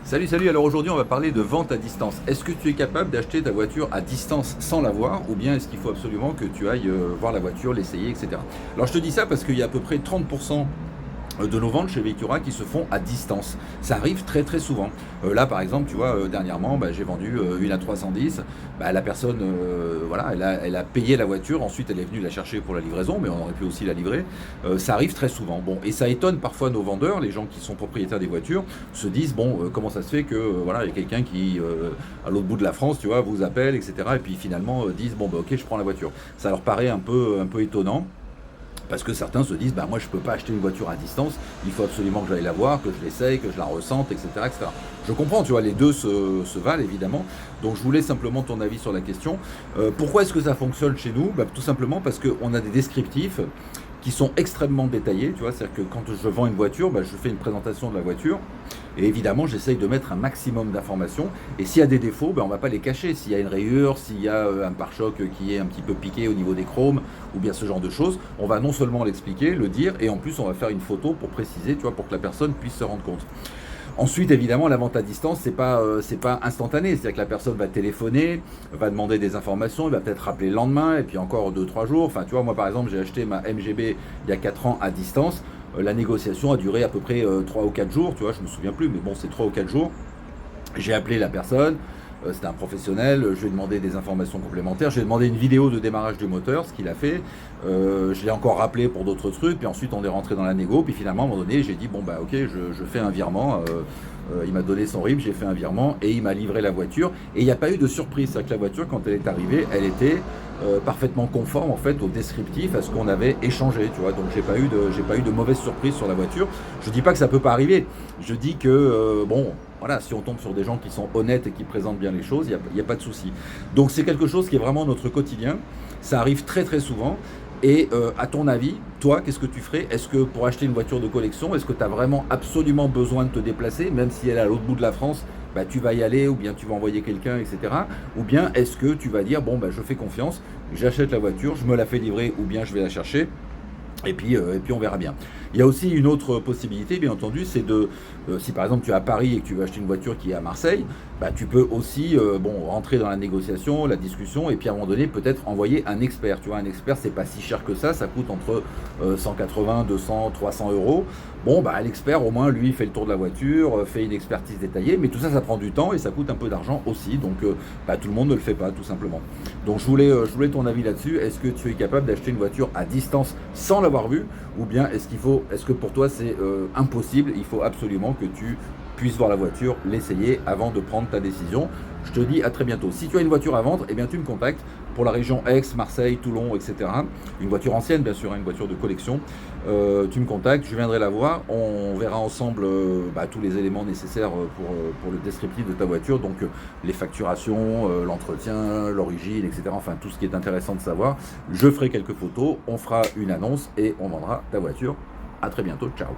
Salut, alors aujourd'hui on va parler de vente à distance. Est-ce que tu es capable d'acheter ta voiture à distance sans la voir ou bien est-ce qu'il faut absolument que tu ailles voir la voiture, l'essayer, etc. Alors je te dis ça parce qu'il y a à peu près 30% de nos ventes chez Vectura qui se font à distance. Ça arrive très très souvent. Là par exemple, tu vois, dernièrement, j'ai vendu une à 310. La personne, voilà, elle a payé la voiture, ensuite elle est venue la chercher pour la livraison, mais on aurait pu aussi la livrer. Ça arrive très souvent. Bon, et ça étonne parfois nos vendeurs, les gens qui sont propriétaires des voitures, se disent, bon, comment ça se fait que, voilà, il y a quelqu'un qui, à l'autre bout de la France, tu vois, vous appelle, etc. Et puis finalement disent, bon, ok, je prends la voiture. Ça leur paraît un peu étonnant. Parce que certains se disent, moi je ne peux pas acheter une voiture à distance, il faut absolument que j'aille la voir, que je l'essaye, que je la ressente, etc., etc. Je comprends, tu vois, les deux se valent évidemment. Donc je voulais simplement ton avis sur la question. Pourquoi est-ce que ça fonctionne chez nous? Tout simplement parce qu'on a des descriptifs qui sont extrêmement détaillés, tu vois, c'est-à-dire que quand je vends une voiture, je fais une présentation de la voiture, et évidemment j'essaye de mettre un maximum d'informations, et s'il y a des défauts, on ne va pas les cacher, s'il y a une rayure, s'il y a un pare-choc qui est un petit peu piqué au niveau des chromes, ou bien ce genre de choses, on va non seulement l'expliquer, le dire, et en plus on va faire une photo pour préciser, tu vois, pour que la personne puisse se rendre compte. Ensuite, évidemment, la vente à distance, c'est pas instantané. C'est-à-dire que la personne va téléphoner, va demander des informations, il va peut-être rappeler le lendemain, et puis encore 2-3 jours. Enfin, tu vois, moi, par exemple, j'ai acheté ma MGB il y a 4 ans à distance. La négociation a duré à peu près 3 ou 4 jours, tu vois, je me souviens plus, mais bon, c'est 3 ou 4 jours. J'ai appelé la personne, c'était un professionnel, je lui ai demandé des informations complémentaires, je lui ai demandé une vidéo de démarrage du moteur, ce qu'il a fait, je l'ai encore rappelé pour d'autres trucs, puis ensuite on est rentré dans la négo, puis finalement à un moment donné j'ai dit ok, je fais un virement, il m'a donné son RIB, j'ai fait un virement et il m'a livré la voiture, et il n'y a pas eu de surprise, c'est-à-dire que la voiture quand elle est arrivée, elle était parfaitement conforme en fait au descriptif, à ce qu'on avait échangé, tu vois, donc j'ai pas eu de mauvaise surprise sur la voiture. Je dis pas que ça peut pas arriver, je dis que voilà, si on tombe sur des gens qui sont honnêtes et qui présentent bien les choses, il n'y a pas de souci. Donc c'est quelque chose qui est vraiment notre quotidien, ça arrive très très souvent. Et à ton avis, toi, qu'est-ce que tu ferais? Est-ce que pour acheter une voiture de collection, est-ce que tu as vraiment absolument besoin de te déplacer, même si elle est à l'autre bout de la France, tu vas y aller, ou bien tu vas envoyer quelqu'un, etc. Ou bien est-ce que tu vas dire, je fais confiance, j'achète la voiture, je me la fais livrer, ou bien je vais la chercher, et puis on verra bien. Il y a aussi une autre possibilité, bien entendu, c'est si par exemple tu es à Paris et que tu veux acheter une voiture qui est à Marseille, tu peux aussi rentrer dans la négociation, la discussion, et puis à un moment donné peut-être envoyer un expert. Tu vois, un expert, c'est pas si cher que ça coûte entre 180, 200, 300 euros. L'expert, au moins, lui, fait le tour de la voiture, fait une expertise détaillée, mais tout ça, ça prend du temps et ça coûte un peu d'argent aussi, donc tout le monde ne le fait pas, tout simplement. Donc je voulais ton avis là-dessus. Est-ce que tu es capable d'acheter une voiture à distance sans l'avoir vue, ou bien est-ce que pour toi c'est impossible, il faut absolument que tu puisses voir la voiture, l'essayer avant de prendre ta décision? Je te dis à très bientôt. Si tu as une voiture à vendre, tu me contactes pour la région Aix, Marseille, Toulon, etc. Une voiture ancienne, bien sûr, une voiture de collection. Tu me contactes, je viendrai la voir. On verra ensemble tous les éléments nécessaires pour le descriptif de ta voiture. Donc les facturations, l'entretien, l'origine, etc. Enfin, tout ce qui est intéressant de savoir. Je ferai quelques photos, on fera une annonce et on vendra ta voiture. À très bientôt, ciao.